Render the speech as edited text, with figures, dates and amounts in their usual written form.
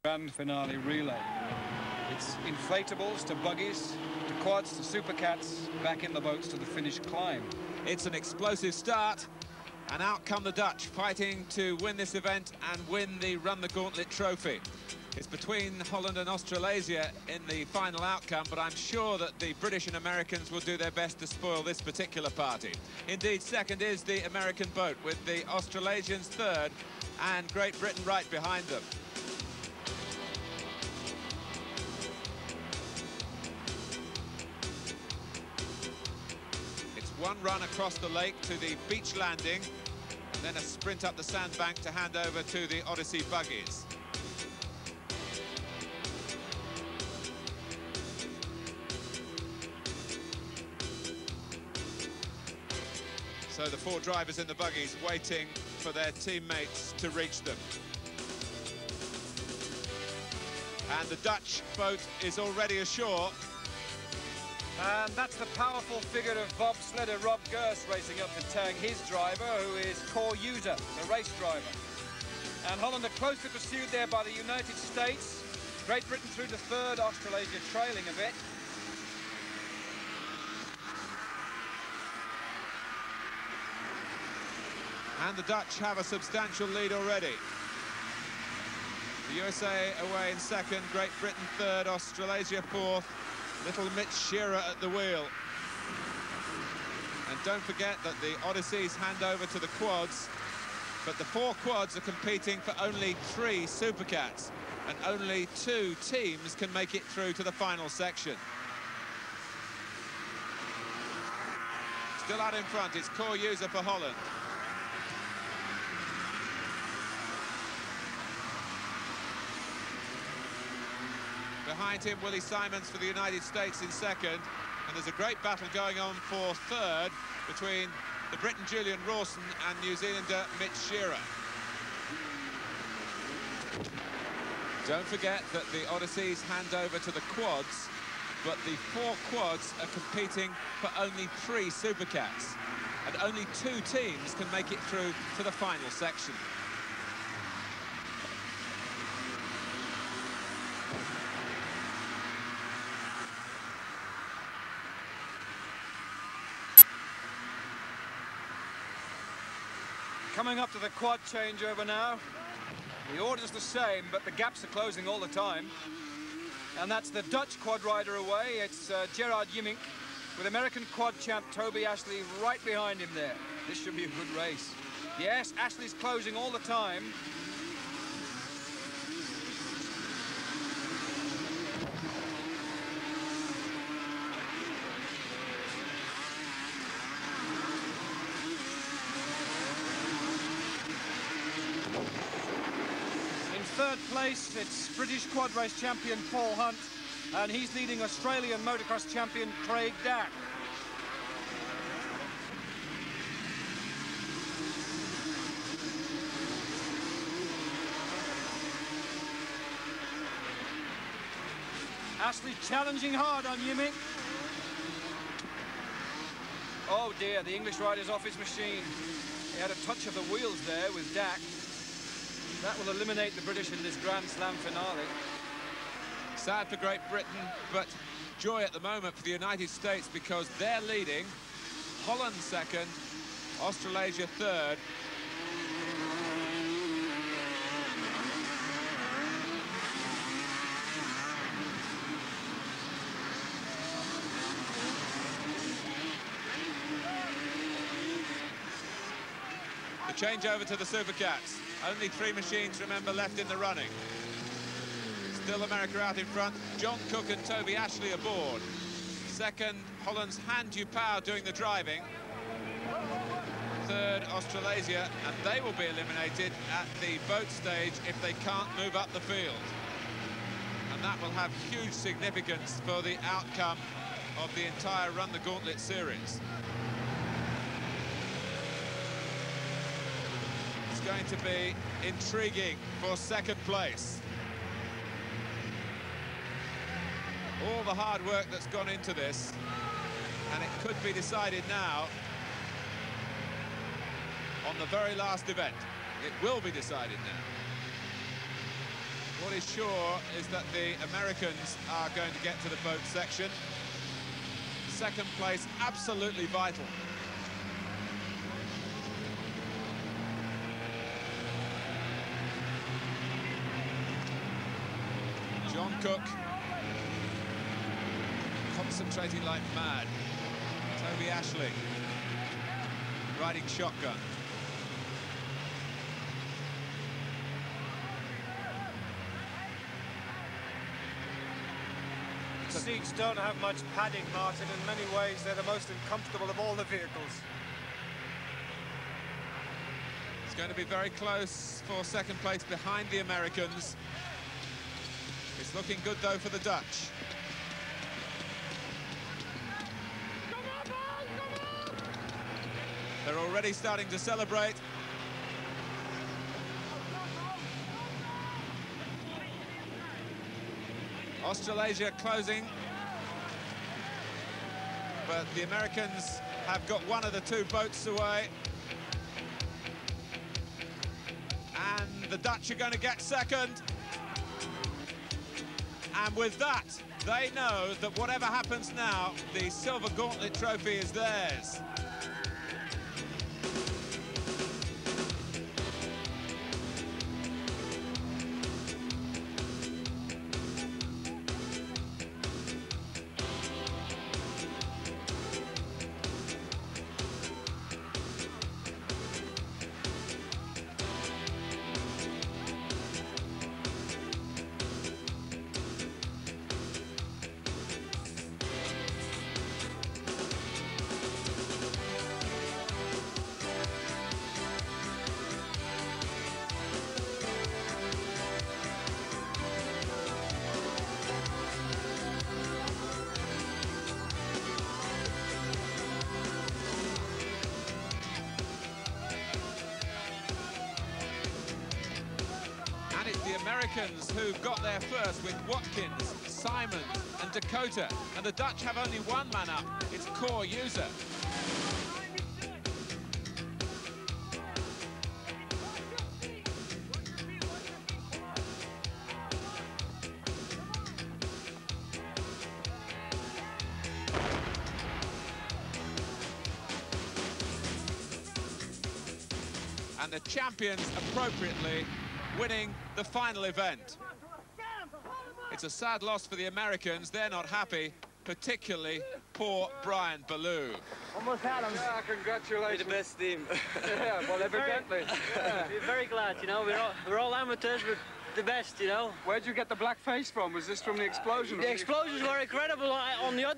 Grand finale relay. It's inflatables to buggies, to quads, to supercats, back in the boats to the finish climb. It's an explosive start, and out come the Dutch, fighting to win this event and win the Run the Gauntlet trophy. It's between Holland and Australasia in the final outcome, but I'm sure that the British and Americans will do their best to spoil this particular party. Indeed, second is the American boat, with the Australasians third and Great Britain right behind them. It's one run across the lake to the beach landing, and then a sprint up the sandbank to hand over to the Odyssey buggies. So the four drivers in the buggies waiting for their teammates to reach them. And the Dutch boat is already ashore. And that's the powerful figure of bobsledder Rob Gers racing up to tag his driver, who is core user, the race driver. And Holland are closely pursued there by the United States. Great Britain through to third, Australasia trailing a bit. And the Dutch have a substantial lead already. The USA away in second, Great Britain third, Australasia fourth. Little Mitch Shearer at the wheel. And don't forget that the Odysseys hand over to the quads, but the four quads are competing for only 3 supercats, and only 2 teams can make it through to the final section. Still out in front, it's core user for Holland. Behind him, Willie Simons for the United States in second. And there's a great battle going on for third between the Briton Julian Rawson and New Zealander Mitch Shearer. Don't forget that the Odysseys hand over to the quads, but the 4 quads are competing for only 3 supercats. And only 2 teams can make it through to the final section. Coming up to the quad changeover now. The order's the same, but the gaps are closing all the time. And that's the Dutch quad rider away. It's Gerard Yimmink with American quad champ Toby Ashley right behind him there. This should be a good race. Yes, Ashley's closing all the time. Third place, it's British quad race champion Paul Hunt, and he's leading Australian motocross champion Craig Dack. Ashley challenging hard on Yimmink. Oh dear, the English rider's off his machine. He had a touch of the wheels there with Dack. That will eliminate the British in this Grand Slam finale. Sad for Great Britain, but joy at the moment for the United States, because they're leading. Holland second, Australasia third. The change over to the supercats. Only 3 machines, remember, left in the running. Still America out in front. John Cook and Toby Ashley aboard. Second, Holland's Han Dupau doing the driving. Third, Australasia, and they will be eliminated at the boat stage if they can't move up the field. And that will have huge significance for the outcome of the entire Run the Gauntlet series. Going to be intriguing for second place. All the hard work that's gone into this, and it could be decided now on the very last event. It will be decided now. What is sure is that the Americans are going to get to the boat section. Second place, absolutely vital. John Cook concentrating like mad. Toby Ashley riding shotgun. The seats don't have much padding, Martin. In many ways, they're the most uncomfortable of all the vehicles. It's going to be very close for second place behind the Americans. It's looking good, though, for the Dutch. They're already starting to celebrate. Australasia closing, but the Americans have got one of the two boats away. And the Dutch are going to get second. And with that, they know that whatever happens now, the Silver Gauntlet Trophy is theirs. The Americans who got there first with Watkins, Simon and Dakota, and the Dutch have only one man up. It's core user. And the champions appropriately winning the final event. It's a sad loss for the Americans. They're not happy, particularly poor Brian Ballou. Almost had him. Yeah, congratulations. You're the best team. Yeah, well, evidently. We're very glad, you know. We're all amateurs, but the best, you know. Where'd you get the black face from? Was this from the explosion? The explosions were incredible on the other